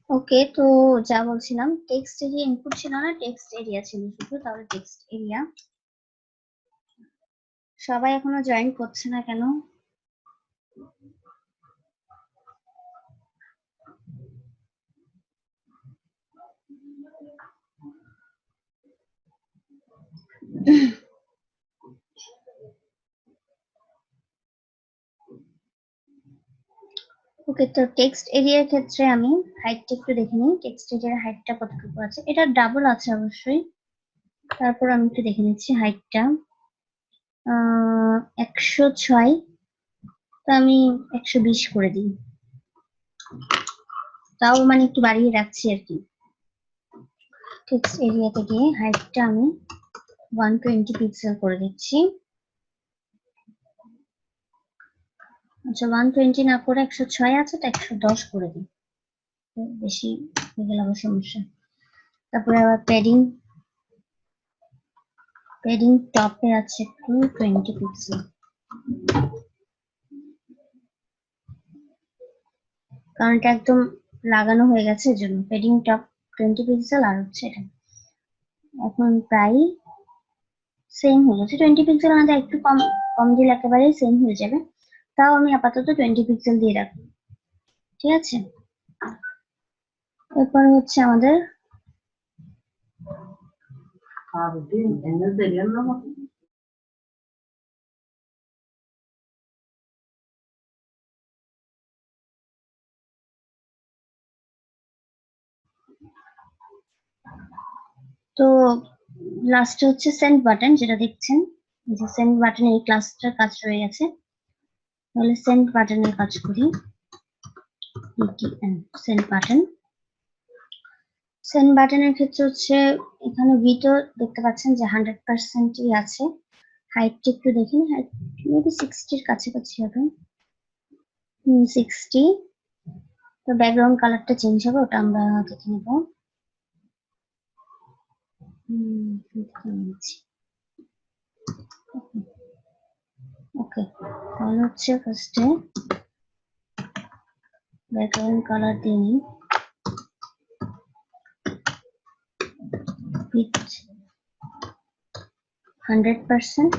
ওকে, তো যা বলছিলাম, টেক্সট এরিয়া ইনপুট ছিল না, টেক্সট এরিয়া ছিল শুধু। তাহলে টেক্সট এরিয়া, সবাই এখনো জয়েন করছে না কেন? ওকে, তো টেক্সট এরিয়ার ক্ষেত্রে আমি হাইটটা একটু দেখে নিই। টেক্সট এরিয়ার হাইটটা কতটুকু আছে? এটা ডাবল আছে অবশ্যই। তারপর আমি একটু দেখে নিচ্ছি হাইটটা। 106, তো আমি 120 করে দিই। তাও মানে একটু বাড়িয়ে রাখছি আর কি। টেক্সট এরিয়াতে গিয়ে হাইটটা আমি 120 পিক্সেল করে দিচ্ছি। আচ্ছা, 120 না করে 106 আছে, তো 110 করে দিই, বেশি হয়ে গেলে আবার সমস্যা। তারপরে আবার প্যাডিং টপে আছে 220 পিক্সেল, কারণ এটা একদম লাগানো হয়ে গেছে, এর জন্য প্যাডিং টপ 20 পিক্সেল। আর হচ্ছে এটা এখন প্রায় সেম হয়ে গেছে। 20 পিক্সেল আমাদের একটু কম কম দিলে একেবারে সেম হয়ে যাবে। তাও আমি আপাতত 20 পিক্সেল দিয়ে রাখবো, ঠিক আছে। এরপর হচ্ছে আমাদের তো লাস্টে হচ্ছে সেন্ড বাটন, যেটা দেখছেন যে সেন্ড বাটনের এই ক্লাসটার কাজ রয়ে গেছে। তাহলে সেন্ড বাটনের কাজ করি। সেন্ড বাটনের ক্ষেত্রে হচ্ছে এখানে ভিটো দেখতে পাচ্ছেন যে 100%ই আছে। হাইটটা একটু দেখুন, হাইট মেবি 60-র কাছাকাছি হবে। 60। তো ব্যাকগ্রাউন্ড কালারটা চেঞ্জ হবে, ওটা আমরা দেখে নেব। ওকে, তাহলে হচ্ছে ফার্স্টে ব্যাকগ্রাউন্ড কালার দিয়ে নিই, উইথ 100%।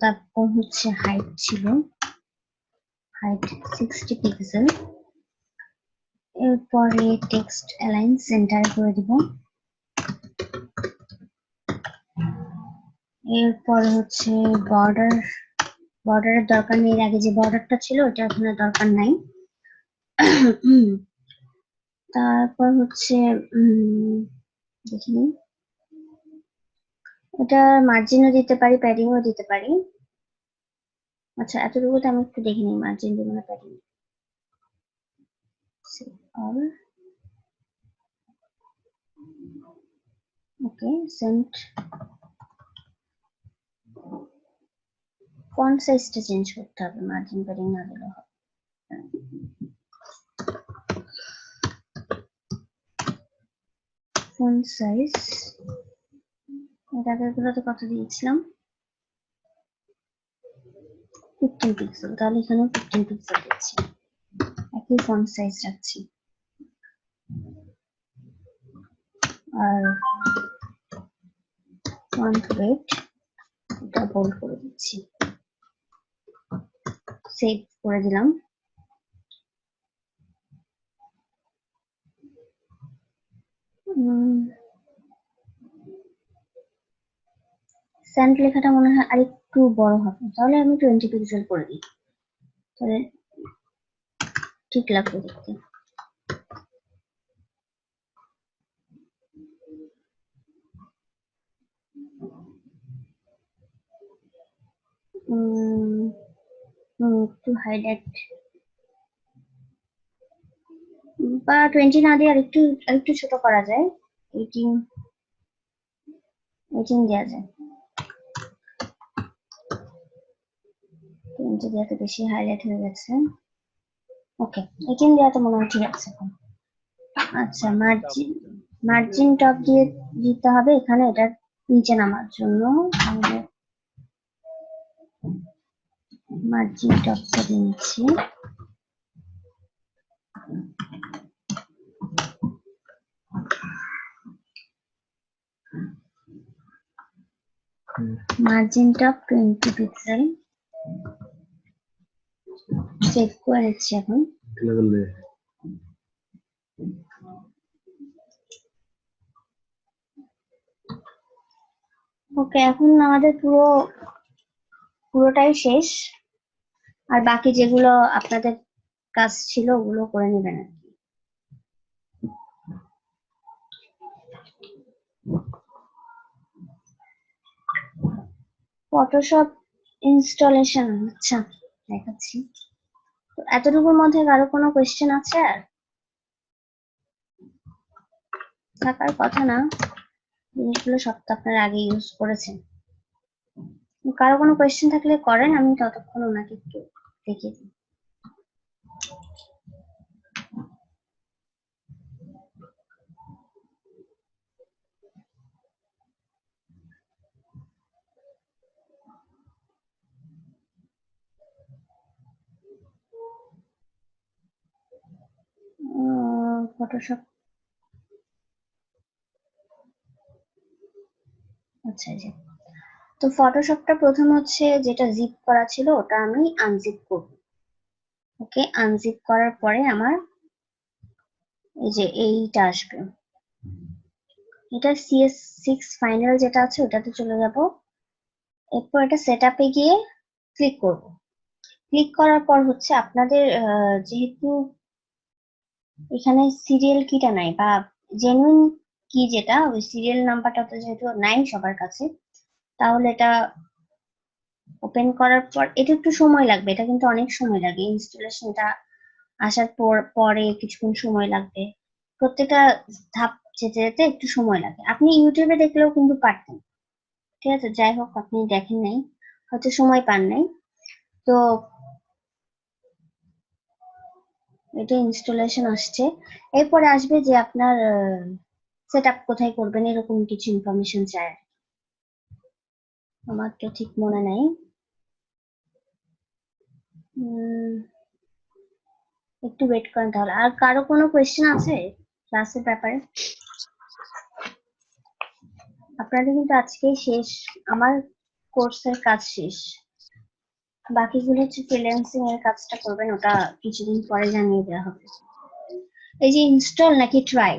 তারপর হচ্ছে হাইট ছিল, হাইট 60 পিক্সেল। এরপরে টেক্সট অ্যালাইন সেন্টার করে দিব। এরপর হচ্ছে বর্ডারের দরকার নেই, আগে যে বর্ডারটা ছিল ওটা এখন দরকার নাই। তারপর হচ্ছে দেখি, এটা মার্জিনও দিতে পারি, প্যাডিংও দিতে পারি। আচ্ছা, এতটুকুতে আমি একটু দেখে নিই মার্জিন দিব না প্যাডিং। ওকে, সেন্ট ফন্ট সাইজটা চেঞ্জ করতে হবে, মার্জিন প্যাডিং না দিলে হবে। ফন্ট সাইজ এর আগেরগুলোতে কত দিয়েছিলাম? 15 পিক্সেল। তাহলে এখানে 15 পিক্সেল দিচ্ছি, একই ফন্ট সাইজ রাখছি। আর ফন্ট ওয়েট এটা বোল্ড করে দিচ্ছি, সেভ করে দিলাম। স্যান্ড লেখাটা মনে হয় আরেকটু বড় হবে, তাহলে আমি 20 পিক্সেল করে দিই, তাহলে ঠিক লাগবে দেখতে। একটু হাইলাইট বা 20 না দিয়ে আরেকটু ছোট করা যায়, 18 দেওয়া যায়। 20 দেওয়াতে বেশি হাইলাইট হয়ে গেছে। ওকে, 18 দেওয়াতে মনে হয় ঠিক আছে। আচ্ছা, মার্জিন টপ দিয়ে দিতে হবে এখানে, এটা নিচে নামার জন্য আমাদের মার্জিন টপটা দিয়ে নিচ্ছি। মার্জিন টপ 20 পিক্সেল চেক করে নিচ্ছি এখন। ওকে, এখন আমাদের পুরোটাই শেষ, আর বাকি যেগুলো আপনাদের কাজ ছিল ওগুলো করে নেবেন আর কি। ফটোশপ ইনস্টলেশন, আচ্ছা দেখাচ্ছি। তো এতটুকুর মধ্যে কারো কোনো কোয়েশ্চেন আছে? আর থাকার কথা না, জিনিসগুলো সব তো আপনারা আগে ইউজ করেছেন। কারো কোনো কোয়েশ্চেন থাকলে করেন, আমি ততক্ষণ ওনাকে একটু দেখিয়ে দিই। ফটোশপ, আচ্ছা এই যে। তো ফটোশপটা প্রথম হচ্ছে যেটা জিপ করা ছিল ওটা আমি আনজিপ করব। ওকে, আনজিপ করার পরে আমার এই যে এইটা আসবে, এটা CS6 ফাইনাল যেটা আছে ওটাতে চলে যাব। এরপর এটা সেটআপে গিয়ে ক্লিক করব। ক্লিক করার পর হচ্ছে আপনাদের যেহেতু এখানে সিরিয়াল কিটা নাই বা জেনুইন কি যেটা ওই সিরিয়াল নাম্বারটা তো যেহেতু নাই সবার কাছে, তাহলে এটা ওপেন করার পর এটা একটু সময় লাগবে, এটা কিন্তু অনেক সময় লাগে ইনস্টলেশনটা আসার পরে কিছুক্ষণ সময় লাগবে, প্রত্যেকটা ধাপ যেতে যেতে একটু সময় লাগে। আপনি ইউটিউবে দেখলেও কিন্তু পারতেন, ঠিক আছে, যাই হোক আপনি দেখেন নাই, হয়তো সময় পান নাই। তো এটা ইনস্টলেশন আসছে, এরপরে আসবে যে আপনার সেট আপ কোথায় করবেন এরকম কিছু ইনফরমেশন চায়, আমার তো ঠিক মনে নাই। একটু ওয়েট করেন তাহলে। আর কারো কোনো কোয়েশ্চেন আছে ক্লাসের ব্যাপারে? আপনাদের কিন্তু আজকেই শেষ, আমার কোর্সের কাজ শেষ, বাকিগুলো হচ্ছে ফ্রিল্যান্সিং এর কাজটা করবেন, ওটা কিছুদিন পরে জানিয়ে দেওয়া হবে। এই যে ইনস্টল নাকি ট্রাই,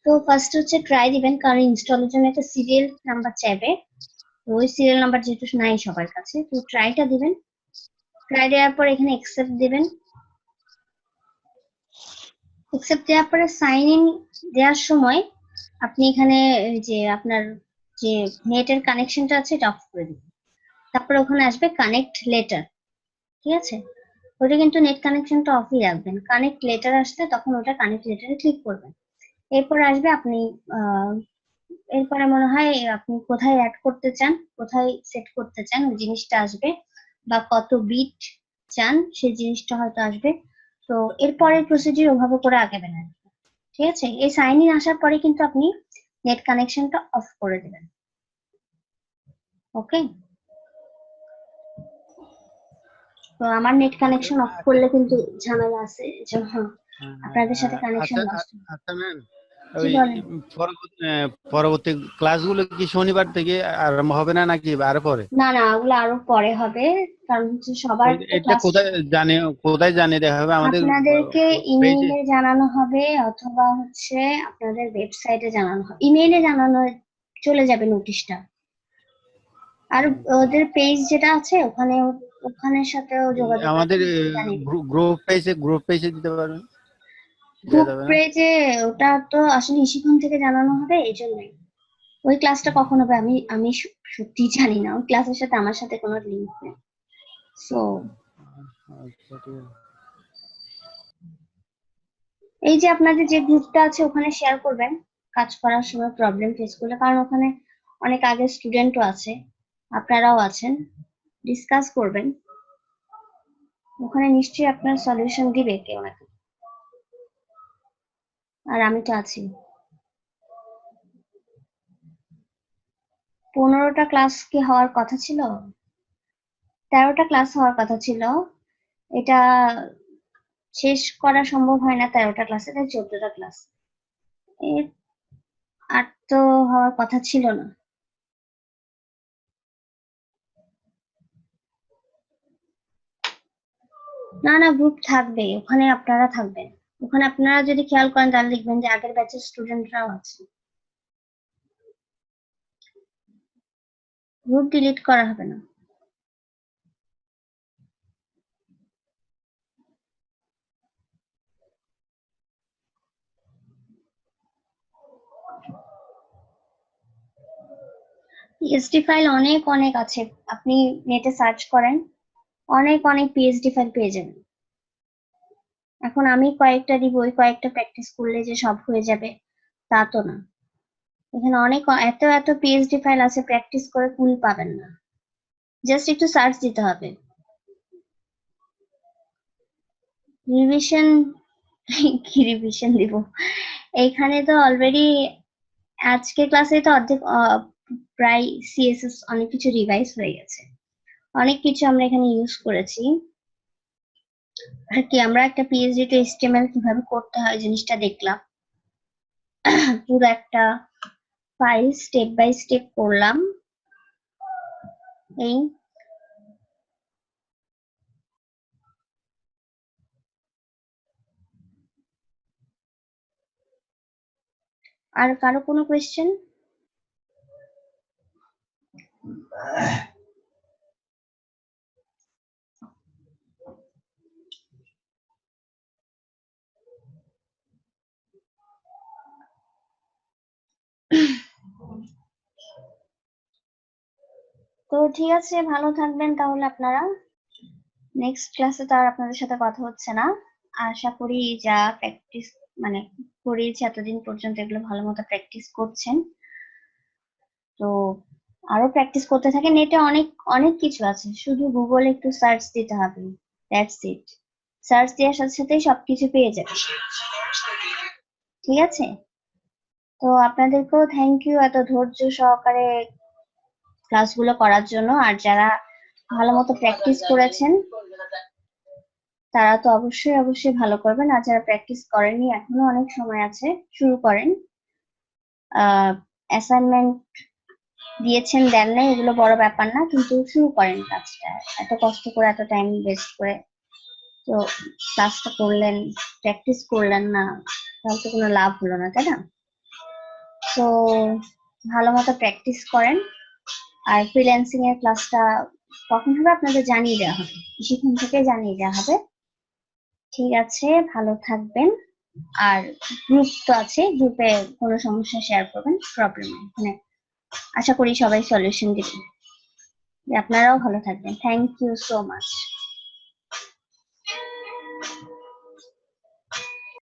তো ফার্স্ট হচ্ছে ট্রাই দিবেন, কারণ ইনস্টলের জন্য একটা সিরিয়াল নাম্বার চাইবে, ওই সিরিয়াল নাম্বার যেহেতু নাই সবার কাছে, তো ট্রাইটা দিবেন। ট্রাই দেওয়ার পর এখানে অ্যাকসেপ্ট দিবেন। অ্যাকসেপ্ট দেওয়ার পরে সাইন ইন দেওয়ার সময় আপনি এখানে যে আপনার যে নেটের কানেকশনটা আছে এটা অফ করে দিবেন। তারপরে ওখানে আসবে কানেক্ট লেটার, ঠিক আছে, ওটা কিন্তু নেট কানেকশনটা অফই রাখবেন। কানেক্ট লেটার আসলে তখন ওটা কানেক্ট লেটারে ক্লিক করবেন। এরপর আসবে আপনি এরপরে মনে হয় আপনি কোথায় অ্যাড করতে চান, কোথায় সেট করতে চান ওই জিনিসটা আসবে, বা কত বিট চান সেই জিনিসটা হয়তো আসবে। তো এরপরে প্রসিডিউর ওভাবে করে আগাবেন আর কি। ঠিক আছে, এই সাইন ইন আসার পরে কিন্তু আপনি নেট কানেকশনটা অফ করে দেবেন। ওকে, তো আমার নেট কানেকশন অফ আচ্ছা করলে কিন্তু ঝামেলা আছে, যে হ্যাঁ আপনাদের সাথে কানেকশন আচ্ছা লস্ট। আচ্ছা ম্যাম, জি ওই বলেন। পরবর্তী ক্লাসগুলো কি শনিবার থেকে আরম্ভ হবে না নাকি আরো পরে? না না, ওগুলো আরো পরে হবে, কারণ হচ্ছে সবার তো এটা ক্লাস। কোথায় জানিয়ে দেওয়া হবে আমাদের আপনাদেরকে পেজে? ইমেইলে জানানো হবে, অথবা হচ্ছে আপনাদের ওয়েবসাইটে জানানো হবে। ইমেইলে জানানো চলে যাবে নোটিশটা, আর ওদের পেজ যেটা আছে ওখানে, ওখানের সাথেও যোগাযোগ আমাদের রাখলে জানিয়ে দেবে। গ্রুপ পেজে দিতে পারবেন, দেওয়া গ্রুপ যাবে না? পেজে ওটা তো আসলে ইসিখন থেকে জানানো হবে, এই জন্যই। ওই ক্লাসটা কখন হবে আমি আমি সত্যি জানি না, ওই ক্লাসের সাথে আমার সাথে কোনো লিঙ্ক নেই। সো আচ্ছা ঠিক আছে। এই যে আপনাদের যে গ্রুপটা আছে ওখানে শেয়ার করবেন কাজ করার সময় প্রবলেম ফেস করলে, কারণ ওখানে অনেক আগের স্টুডেন্টও আছে, আপনারাও আছেন, ডিসকাস করবেন, ওখানে নিশ্চয়ই আপনার সলিউশন দিবে কেউ না কেউ, আর আমি তো আছি। 15টা ক্লাস কি হওয়ার কথা ছিল? 13টা ক্লাস হওয়ার কথা ছিল, এটা শেষ করা সম্ভব হয় না 13টা ক্লাসে, তাই 14টা ক্লাস, এর আর তো হওয়ার কথা ছিল না। না না, গ্রুপ থাকবে, ওখানে আপনারা থাকবেন। ওখানে আপনারা যদি খেয়াল করেন তাহলে দেখবেন যে আগের ব্যাচের স্টুডেন্টরাও আছে। গ্রুপ ডিলিট করা হবে না। পিএইচডি ফাইল অনেক অনেক আছে, আপনি নেটে সার্চ করেন, অনেক অনেক পিএইচডি ফাইল পেয়ে যাবেন। এখন আমি কয়েকটা দিব, ওই কয়েকটা প্র্যাকটিস করলে যে সব হয়ে যাবে তা তো না। এখানে অনেক এত এত পিএইচডি ফাইল আছে, প্র্যাকটিস করে কুল পাবেন না, জাস্ট একটু সার্চ দিতে হবে। রিভিশন? কি রিভিশন দিব? এইখানে তো অলরেডি আজকে ক্লাসে তো অর্ধেক প্রায় সিএসএস অনেক কিছু রিভাইজ হয়ে গেছে, অনেক কিছু আমরা এখানে ইউজ করেছি। আর কি আমরা একটা পিএইচডি টু এইচটিএমএল কিভাবে করতে হয় জিনিসটা দেখলাম, পুরো একটা ফাইল স্টেপ বাই স্টেপ করলাম। এই আর কারো কোনো কোয়েশ্চেন? তো ঠিক আছে, ভালো থাকবেন তাহলে আপনারা। নেক্সট ক্লাসে তো আর আপনাদের সাথে কথা হচ্ছে না, আশা করি যা প্র্যাকটিস মানে করিয়েছি এতদিন পর্যন্ত এগুলো ভালো মতো প্র্যাকটিস করছেন। তো আরো প্র্যাকটিস করতে থাকে, নেটে অনেক অনেক কিছু আছে, শুধু গুগলে একটু সার্চ দিতে হবে, দ্যাটস ইট। সার্চ দেওয়ার সাথে সাথেই সবকিছু পেয়ে যাবে, ঠিক আছে? তো আপনাদেরকেও থ্যাংক ইউ এত ধৈর্য সহকারে ক্লাসগুলো করার জন্য। আর যারা ভালো মতো প্র্যাকটিস করেছেন তারা তো অবশ্যই অবশ্যই ভালো করবেন, আর যারা প্র্যাকটিস করেননি এখনো অনেক সময় আছে, শুরু করেন। অ্যাসাইনমেন্ট দিয়েছেন দেন নাই এগুলো বড় ব্যাপার না, কিন্তু শুরু করেন কাজটা, এত কষ্ট করে এত টাইম ওয়েস্ট করে তো ক্লাসটা করলেন, প্র্যাকটিস করলেন না, তাহলে তো কোনো লাভ হলো না, তাই না? তো ভালো মতো প্র্যাকটিস করেন। আর ফ্রিল্যান্সিং এর ক্লাসটা কখন হবে আপনাদের জানিয়ে দেওয়া হবে, কিছুক্ষণ থেকে জানিয়ে দেওয়া হবে। ঠিক আছে, ভালো থাকবেন। আর গ্রুপ তো আছে, গ্রুপে কোনো সমস্যা শেয়ার করবেন, প্রবলেম নেই, মানে আশা করি সবাই সলিউশন দিবেন। আপনারাও ভালো থাকবেন, থ্যাংক ইউ সো মাচ।